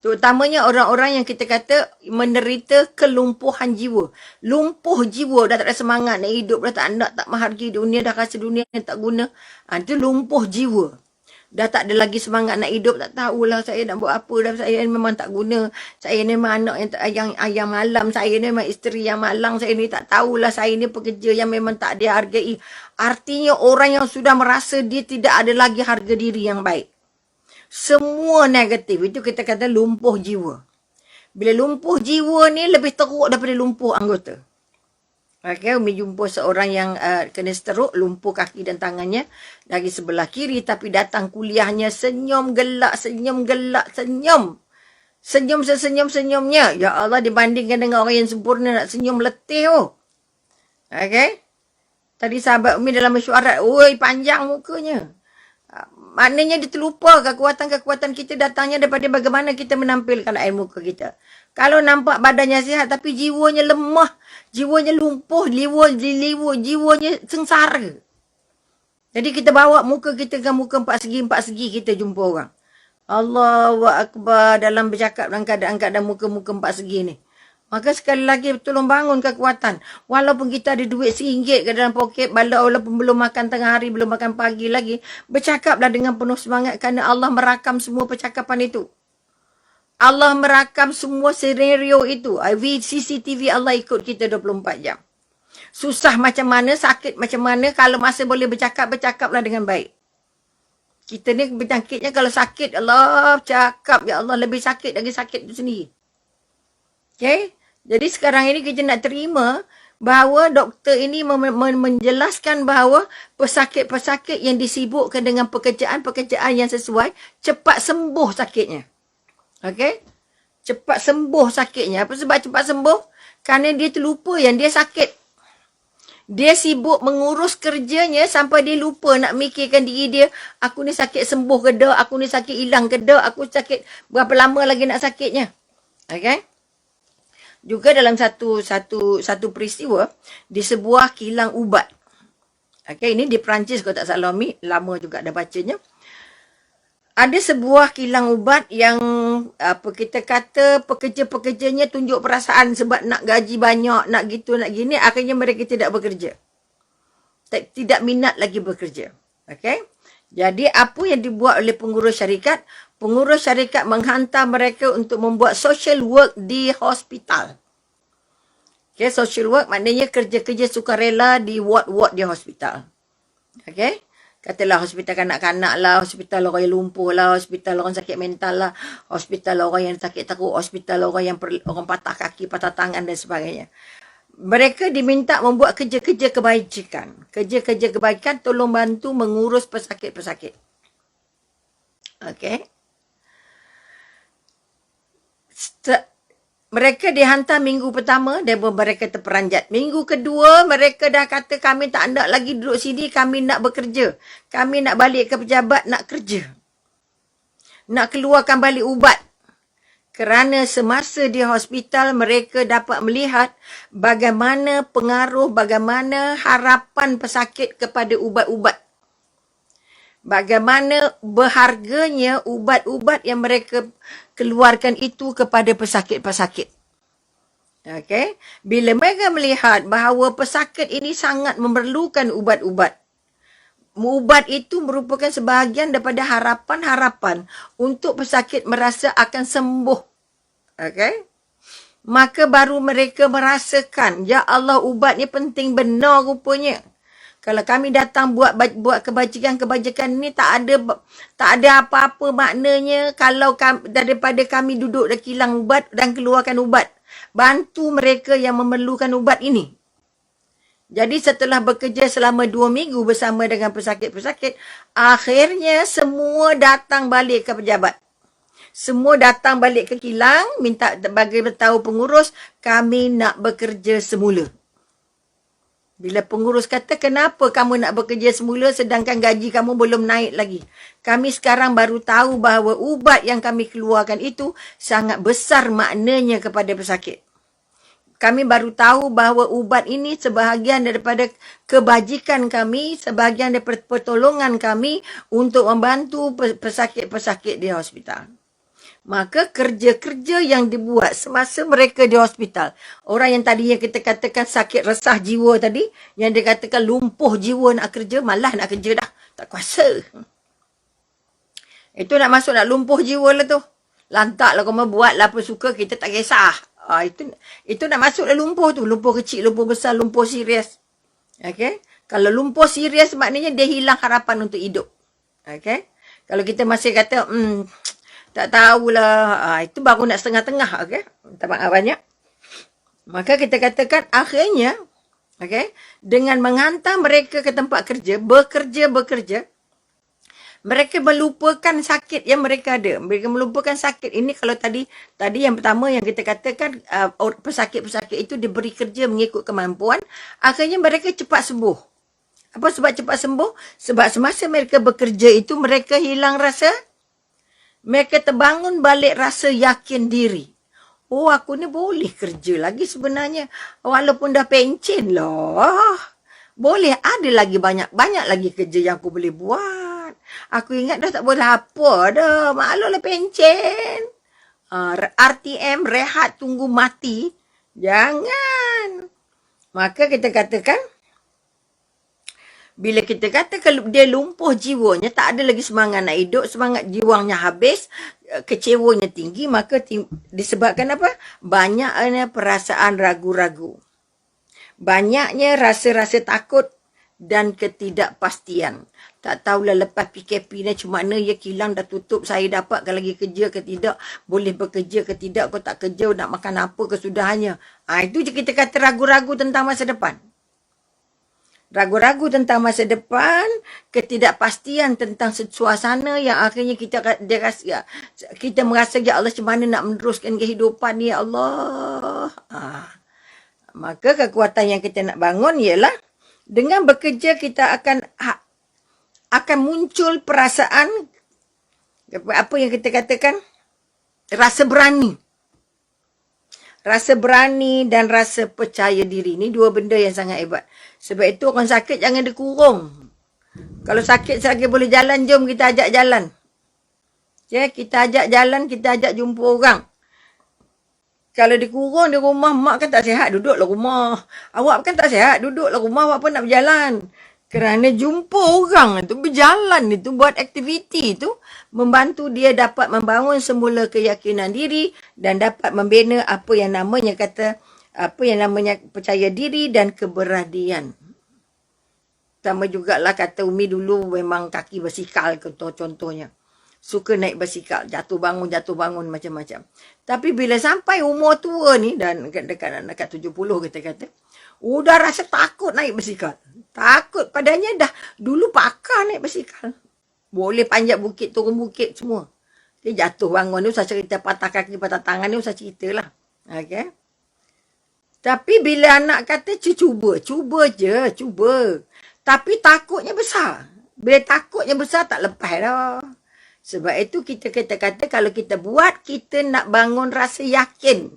Terutamanya orang-orang yang kita kata menderita kelumpuhan jiwa. Lumpuh jiwa, dah tak ada semangat nak hidup, dah tak menghargai dunia, dah rasa dunia yang tak guna. Itu lumpuh jiwa. Dah tak ada lagi semangat nak hidup, tak tahulah saya nak buat apa dah. Saya memang tak guna. Saya ni memang anak yang malam, saya ni memang isteri yang malang, saya ni tak tahulah, saya ni pekerja yang memang tak dihargai. Artinya orang yang sudah merasa dia tidak ada lagi harga diri yang baik. Semua negatif. Itu kita kata lumpuh jiwa. Bila lumpuh jiwa ni lebih teruk daripada lumpuh anggota. Okay, Umi jumpa seorang yang kena stroke, lumpuh kaki dan tangannya dari sebelah kiri, tapi datang kuliahnya senyum gelak, senyum gelak, senyum. Senyum sesenyum-senyumnya. Ya Allah, dibandingkan dengan orang yang sempurna nak senyum letih. Oh. Okay. Tadi sahabat Umi dalam mesyuarat, oi panjang mukanya. Maknanya dia terlupa kekuatan-kekuatan kita datangnya daripada bagaimana kita menampilkan air muka kita. Kalau nampak badannya sihat tapi jiwanya lemah, jiwanya lumpuh, jiwanya sengsara. Jadi kita bawa muka kita ke muka empat segi kita jumpa orang. Allahu Akbar dalam bercakap dalam keadaan muka-muka empat segi ni. Maka sekali lagi tolong bangun kekuatan. Walaupun kita ada duit RM1 ke dalam poket, walaupun belum makan tengah hari, belum makan pagi lagi, bercakaplah dengan penuh semangat kerana Allah merakam semua percakapan itu. Allah merakam semua senario itu. CCTV Allah ikut kita 24 jam. Susah macam mana, sakit macam mana, kalau masih boleh bercakap, bercakaplah dengan baik. Kita ni penyakitnya kalau sakit, Allah cakap, ya Allah lebih sakit lagi sakit itu sendiri. Okay? Jadi sekarang ini kita nak terima bahawa doktor ini menjelaskan bahawa pesakit-pesakit yang disibukkan dengan pekerjaan-pekerjaan yang sesuai, cepat sembuh sakitnya. Okay? Cepat sembuh sakitnya. Apa sebab cepat sembuh? Kerana dia terlupa yang dia sakit. Dia sibuk mengurus kerjanya sampai dia lupa nak mikirkan diri dia. Aku ni sakit sembuh ke dak? Aku ni sakit hilang ke dak? Aku sakit berapa lama lagi nak sakitnya? Okay? Juga dalam satu peristiwa di sebuah kilang ubat. Okay, ini di Perancis kalau tak salah Mi, lama juga dah bacanya. Ada sebuah kilang ubat yang kita kata pekerja-pekerjanya tunjuk perasaan sebab nak gaji banyak, nak gitu, nak gini, akhirnya mereka tidak bekerja. Tidak minat lagi bekerja. Okay? Jadi apa yang dibuat oleh pengurus syarikat? Pengurus syarikat menghantar mereka untuk membuat social work di hospital. Okay, social work maknanya kerja-kerja sukarela di ward-ward di hospital. Okay? Katalah hospital kanak-kanak lah, hospital orang yang lumpuh lah, hospital orang sakit mental lah, hospital orang yang sakit teruk, hospital orang yang orang patah kaki, patah tangan dan sebagainya. Mereka diminta membuat kerja-kerja kebajikan. Kerja-kerja kebaikan tolong bantu mengurus pesakit-pesakit. Okay? Mereka dihantar minggu pertama dan mereka terperanjat. Minggu kedua mereka dah kata kami tak nak lagi duduk sini, kami nak bekerja. Kami nak balik ke pejabat, nak kerja. Nak keluarkan balik ubat. Kerana semasa di hospital mereka dapat melihat bagaimana pengaruh, bagaimana harapan pesakit kepada ubat-ubat. Bagaimana berharganya ubat-ubat yang mereka keluarkan itu kepada pesakit-pesakit. Okay? Bila mereka melihat bahawa pesakit ini sangat memerlukan ubat-ubat. Ubat itu merupakan sebahagian daripada harapan-harapan untuk pesakit merasa akan sembuh. Okay? Maka baru mereka merasakan, ya Allah ubat ni penting benar rupanya. Kalau kami datang buat kebajikan ni tak ada apa-apa maknanya kalau daripada kami duduk di kilang ubat dan keluarkan ubat. Bantu mereka yang memerlukan ubat ini. Jadi setelah bekerja selama 2 minggu bersama dengan pesakit-pesakit, akhirnya semua datang balik ke pejabat. Semua datang balik ke kilang, minta bagi beritahu pengurus, kami nak bekerja semula. Bila pengurus kata, kenapa kamu nak bekerja semula sedangkan gaji kamu belum naik lagi? Kami sekarang baru tahu bahawa ubat yang kami keluarkan itu sangat besar maknanya kepada pesakit. Kami baru tahu bahawa ubat ini sebahagian daripada kebajikan kami, sebahagian daripada pertolongan kami untuk membantu pesakit-pesakit di hospital. Maka kerja-kerja yang dibuat semasa mereka di hospital, orang yang tadinya kita katakan sakit resah jiwa tadi, yang dikatakan lumpuh jiwa nak kerja, malah nak kerja dah. Tak kuasa. Itu nak masuk nak lumpuh jiwa lah tu. Lantak lah kau buat lah apa suka, kita tak kisah. Itu nak masuk lah lumpuh tu. Lumpuh kecil, lumpuh besar, lumpuh serius. Okay? Kalau lumpuh serius maknanya dia hilang harapan untuk hidup. Okay? Kalau kita masih kata, tak tahulah, itu baru nak setengah-tengah. Okay? Minta maaf banyak. Maka kita katakan akhirnya, okay, dengan menghantar mereka ke tempat kerja, bekerja, mereka melupakan sakit yang mereka ada. Mereka melupakan sakit. Ini kalau tadi yang pertama yang kita katakan, pesakit-pesakit itu diberi kerja mengikut kemampuan. Akhirnya mereka cepat sembuh. Apa sebab cepat sembuh? Sebab semasa mereka bekerja itu, mereka hilang rasa. Mereka terbangun balik rasa yakin diri. Oh, aku ni boleh kerja lagi sebenarnya. Walaupun dah pencen lah. Boleh, ada lagi banyak lagi kerja yang aku boleh buat. Aku ingat dah tak boleh apa dah. Maklumlah pencen. RTM, rehat tunggu mati. Jangan. Maka kita katakan, bila kita kata kalau dia lumpuh jiwanya, tak ada lagi semangat nak hidup, semangat jiwanya habis, kecewanya tinggi, maka disebabkan apa? Banyaknya perasaan ragu-ragu. Banyaknya rasa-rasa takut dan ketidakpastian. Tak tahulah lepas PKP ni macam mana, ya kilang dah tutup, saya dapatkan lagi kerja ke tidak, boleh bekerja ke tidak, kau tak kerja, nak makan apa kesudahannya. Itu je kita kata ragu-ragu tentang masa depan. Ragu-ragu tentang masa depan, ketidakpastian tentang suasana yang akhirnya kita merasa, ya Allah, macam mana nak meneruskan kehidupan ni, ya Allah. Maka kekuatan yang kita nak bangun ialah dengan bekerja kita akan muncul perasaan, apa yang kita katakan, rasa berani. Rasa berani dan rasa percaya diri. Ni dua benda yang sangat hebat. Sebab itu orang sakit jangan dikurung. Kalau sakit boleh jalan, jom kita ajak jalan. Ya, kita ajak jalan, kita ajak jumpa orang. Kalau dikurung di rumah, mak kan tak sihat, duduklah rumah. Awak kan tak sihat, duduklah rumah, awak pun nak berjalan. Kerana jumpa orang itu, berjalan itu, buat aktiviti itu, membantu dia dapat membangun semula keyakinan diri dan dapat membina apa yang namanya percaya diri dan keberanian. Sama jugalah kata Umi dulu memang kaki bersikal contohnya. Suka naik bersikal, jatuh bangun macam-macam. Tapi bila sampai umur tua ni, dan dekat 70 kita kata, udah rasa takut naik bersikal. Takut, padanya dah dulu pakar naik bersikal. Boleh panjat bukit, turun bukit semua. Dia jatuh bangun ni, usah cerita patah kaki, patah tangan ni, usah cerita lah. Okay? Tapi bila anak kata, cuba je. Tapi takutnya besar. Bila takutnya besar, tak lepas dah. Sebab itu kita kata kalau kita buat, kita nak bangun rasa yakin.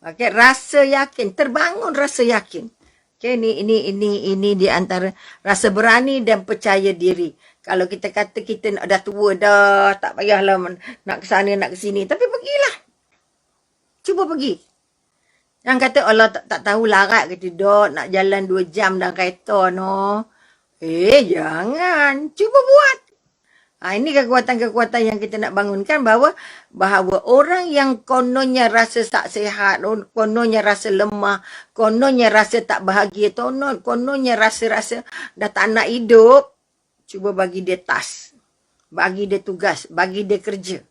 Okay, rasa yakin, terbangun rasa yakin. Okay, ini di antara rasa berani dan percaya diri. Kalau kita kata kita dah tua dah, tak payahlah nak ke sana, nak ke sini. Tapi pergilah. Cuba pergi. Yang kata Allah tak tahu larat ke tidak, nak jalan 2 jam dalam kereta no. Jangan. Cuba buat. Ini kekuatan-kekuatan yang kita nak bangunkan, bahawa orang yang kononnya rasa tak sihat, kononnya rasa lemah, kononnya rasa tak bahagia, kononnya rasa dah tak nak hidup, cuba bagi dia task, bagi dia tugas, bagi dia kerja.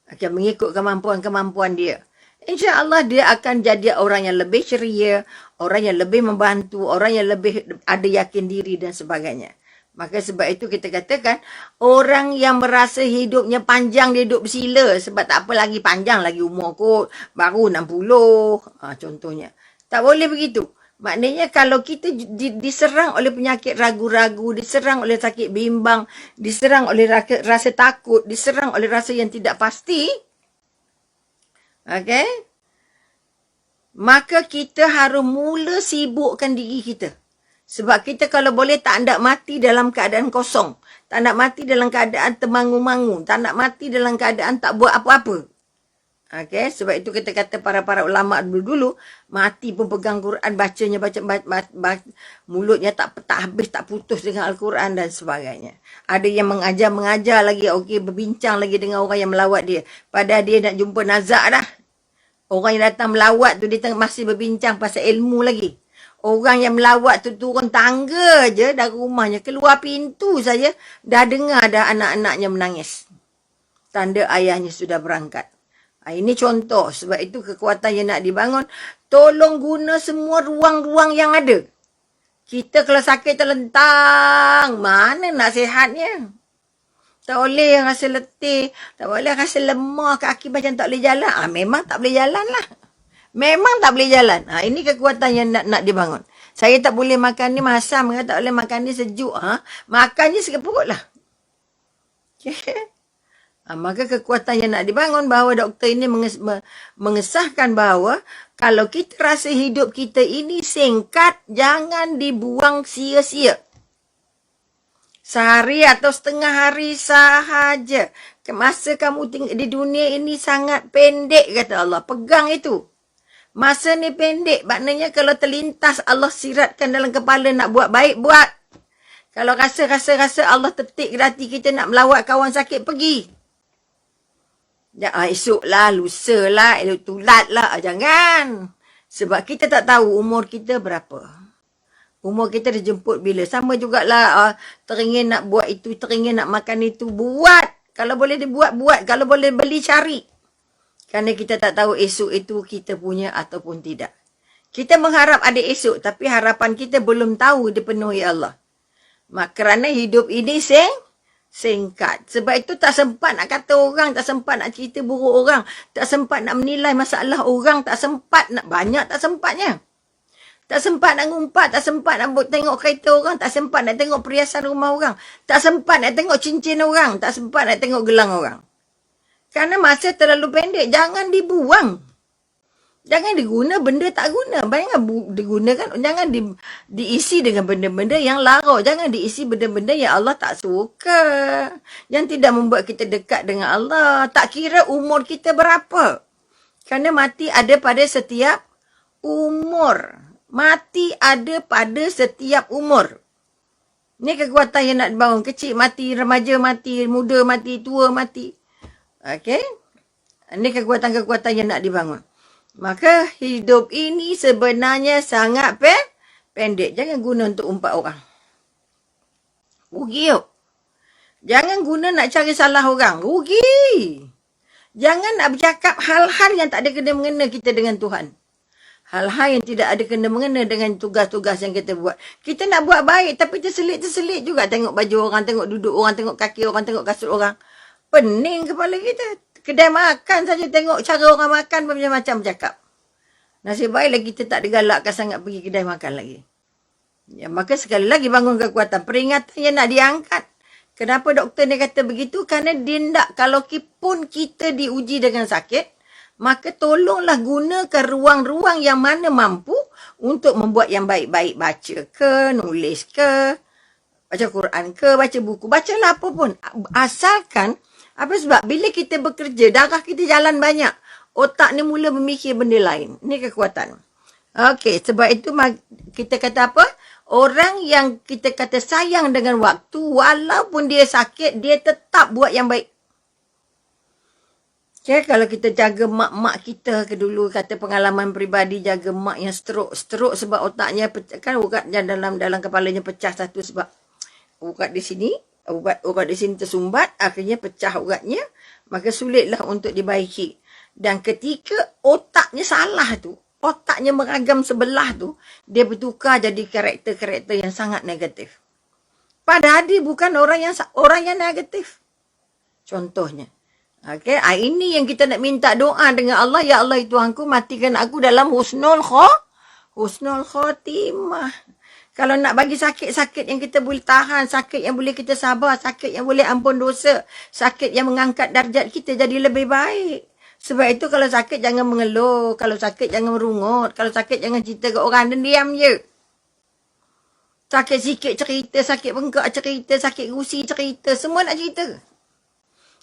Akan mengikut kemampuan-kemampuan dia. InsyaAllah dia akan jadi orang yang lebih ceria, orang yang lebih membantu, orang yang lebih ada yakin diri dan sebagainya. Maka sebab itu kita katakan, orang yang merasa hidupnya panjang, dia duduk bersila. Sebab tak apa lagi panjang lagi umur kot. Baru 60. Contohnya. Tak boleh begitu. Maknanya kalau kita diserang oleh penyakit ragu-ragu, diserang oleh sakit bimbang, diserang oleh rasa takut, diserang oleh rasa yang tidak pasti. Okay? Maka kita harus mula sibukkan diri kita. Sebab kita kalau boleh tak nak mati dalam keadaan kosong. Tak nak mati dalam keadaan termangu-mangu. Tak nak mati dalam keadaan tak buat apa-apa. Okay, sebab itu kita kata para ulama dulu mati pun pegang Quran, bacanya mulutnya tak habis, tak putus dengan Al-Quran dan sebagainya. Ada yang mengajar lagi, okey, berbincang lagi dengan orang yang melawat dia. Padahal dia nak jumpa nazak dah. Orang yang datang melawat tu dia masih berbincang pasal ilmu lagi. Orang yang melawat tu turun tangga je dari rumahnya, keluar pintu saja dah dengar dah anak-anaknya menangis. Tanda ayahnya sudah berangkat. Ini contoh. Sebab itu kekuatan yang nak dibangun, tolong guna semua ruang-ruang yang ada. Kita kalau sakit terlentang, mana nak sihatnya? Tak boleh rasa letih, tak boleh rasa lemah, kaki macam tak boleh jalan. Memang tak boleh jalan lah. Memang tak boleh jalan. Ini kekuatan yang nak dibangun. Saya tak boleh makan ni masam, tak boleh makan ni sejuk. Makan je sikit perut lah. Okay. Maka kekuatan yang nak dibangun bahawa doktor ini mengesahkan bahawa kalau kita rasa hidup kita ini singkat, jangan dibuang sia-sia. Sehari atau setengah hari sahaja. Masa kamu di dunia ini sangat pendek, kata Allah. Pegang itu. Masa ni pendek, maknanya kalau terlintas Allah siratkan dalam kepala nak buat baik, buat. Kalau rasa Allah tetik hati kita nak melawat kawan sakit, pergi. Esok lah, lusa lah, tulat lah. Jangan. Sebab kita tak tahu umur kita berapa. Umur kita dijemput bila. Sama jugalah teringin nak buat itu, teringin nak makan itu. Buat. Kalau boleh dibuat, buat. Kalau boleh beli, cari. Kerana kita tak tahu esok itu kita punya ataupun tidak. Kita mengharap ada esok, tapi harapan kita belum tahu dipenuhi Allah. Kerana hidup ini singkat. Sebab itu tak sempat nak kata orang, tak sempat nak cerita buruk orang, tak sempat nak menilai masalah orang, tak sempat nak banyak, tak sempatnya. Tak sempat nak ngumpat, tak sempat nak tengok kereta orang, tak sempat nak tengok perhiasan rumah orang, tak sempat nak tengok cincin orang, tak sempat nak tengok gelang orang. Kerana masa terlalu pendek, jangan dibuang. Jangan diguna benda tak guna. Jangan digunakan, jangan diisi dengan benda-benda yang lara. Jangan diisi benda-benda yang Allah tak suka. Yang tidak membuat kita dekat dengan Allah. Tak kira umur kita berapa. Kerana mati ada pada setiap umur. Mati ada pada setiap umur. Ni kekuatan yang nak dibangun. Kecil mati, remaja mati, muda mati, tua mati. Okay? Ni kekuatan-kekuatan yang nak dibangun. Maka hidup ini sebenarnya sangat pendek. Jangan guna untuk umpat orang. Rugi yuk. Jangan guna nak cari salah orang. Rugi. Jangan nak bercakap hal-hal yang tak ada kena-mengena kita dengan Tuhan. Hal-hal yang tidak ada kena-mengena dengan tugas-tugas yang kita buat. Kita nak buat baik tapi terselit-terselit juga. Tengok baju orang, tengok duduk orang, tengok kaki orang, tengok kasut orang. Pening kepala kita. Kedai makan saja tengok cara orang makan macam-macam bercakap. Nasib baiklah kita tak digalakkan sangat pergi kedai makan lagi. Ya, maka sekali lagi bangun kekuatan. Peringatan yang nak diangkat. Kenapa doktor ni kata begitu? Kerana dia tak, kalau pun kita diuji dengan sakit, maka tolonglah gunakan ruang-ruang yang mana mampu untuk membuat yang baik-baik. Baca ke, nulis ke, baca Quran ke, baca buku. Bacalah apa pun. Asalkan, apa sebab bila kita bekerja, darah kita jalan banyak. Otak ni mula memikir benda lain. Ni kekuatan. Okey, sebab itu kita kata apa? Orang yang kita kata sayang dengan waktu, walaupun dia sakit, dia tetap buat yang baik. Okay, kalau kita jaga mak-mak kita ke dulu, kata pengalaman peribadi, jaga mak yang stroke sebab otaknya pecah, kan urat yang dalam kepalanya pecah satu sebab urat di sini, urat di sini tersumbat, akhirnya pecah uratnya, maka sulitlah untuk dibaiki. Dan ketika otaknya salah tu, otaknya meragam sebelah tu, dia bertukar jadi karakter-karakter yang sangat negatif. Padahal dia bukan orang yang negatif. Contohnya. Okay, ini yang kita nak minta doa dengan Allah. Ya Allah, Tuhanku, matikan aku dalam husnul khotimah. Kalau nak bagi sakit-sakit yang kita boleh tahan, sakit yang boleh kita sabar, sakit yang boleh ampun dosa, sakit yang mengangkat darjat kita jadi lebih baik. Sebab itu kalau sakit jangan mengeluh, kalau sakit jangan merungut, kalau sakit jangan cerita ke orang dan diam je. Sakit sikit cerita, sakit bengkak cerita, sakit gusi cerita, semua nak cerita.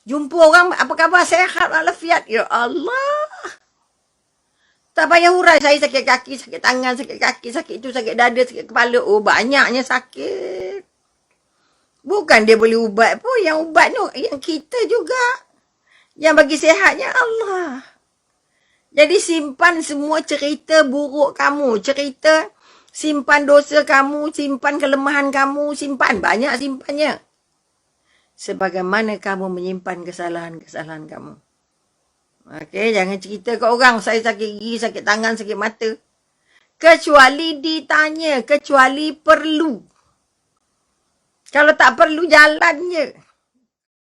Jumpa orang, apa khabar, sehat walafiat. Ya Allah. Tak payah hurai, saya sakit kaki, sakit tangan, sakit kaki, sakit itu, sakit dada, sakit kepala. Oh, banyaknya sakit. Bukan dia boleh ubat pun. Yang ubat tu, yang kita juga. Yang bagi sehatnya Allah. Jadi simpan semua cerita buruk kamu. Cerita, simpan dosa kamu, simpan kelemahan kamu, simpan. Banyak simpannya. Sebagaimana kamu menyimpan kesalahan-kesalahan kamu. Okey, jangan cerita ke orang, saya sakit gigi, sakit tangan, sakit mata. Kecuali ditanya, kecuali perlu. Kalau tak perlu, jalan je.